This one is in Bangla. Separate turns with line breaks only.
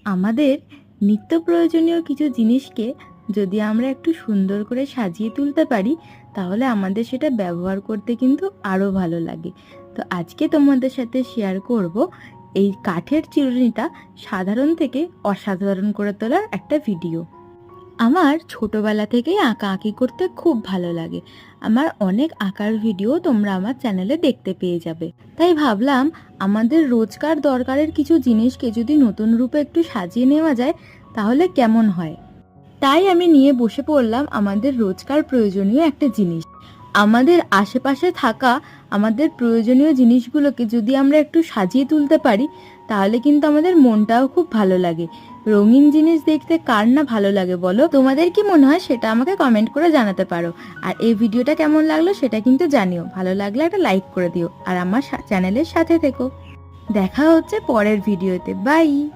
আমাদের নিত্য প্রয়োজনীয় কিছু জিনিসকে যদি আমরা একটু সুন্দর করে সাজিয়ে তুলতে পারি, তাহলে আমাদের সেটা ব্যবহার করতে কিন্তু আরও ভালো লাগে। তো আজকে তোমাদের সাথে শেয়ার করব এই কাঠের চিরুনিটা সাধারণ থেকে অসাধারণ করে তোলার একটা ভিডিও। আমার ছোটবেলা থেকেই আঁকাআঁকি করতে খুব ভালো লাগে। আমার অনেক আঁকার ভিডিও তোমরা আমার চ্যানেলে দেখতে পেয়ে যাবে। তাই ভাবলাম আমাদের রোজকার দরকারের কিছু জিনিসকে যদি নতুন রূপে একটু সাজিয়ে নেওয়া যায় তাহলে কেমন হয়। তাই আমি নিয়ে বসে পড়লাম আমাদের রোজকার প্রয়োজনীয় একটা জিনিস। আমাদের আশেপাশে থাকা আমাদের প্রয়োজনীয় জিনিসগুলোকে যদি আমরা একটু সাজিয়ে তুলতে পারি তাহলে কিন্তু আমাদের মনটাও খুব ভালো লাগে। রঙিন জিনিস দেখতে কার না ভালো লাগে বলো? তোমাদের কি মনে হয় সেটা আমাকে কমেন্ট করে জানাতে পারো। আর এই ভিডিওটা কেমন লাগলো সেটা কিন্তু জানিও। ভালো লাগলে একটা লাইক করে দিও আর আমার চ্যানেলের সাথে থেকো। দেখা হচ্ছে পরের ভিডিওতে। বাই।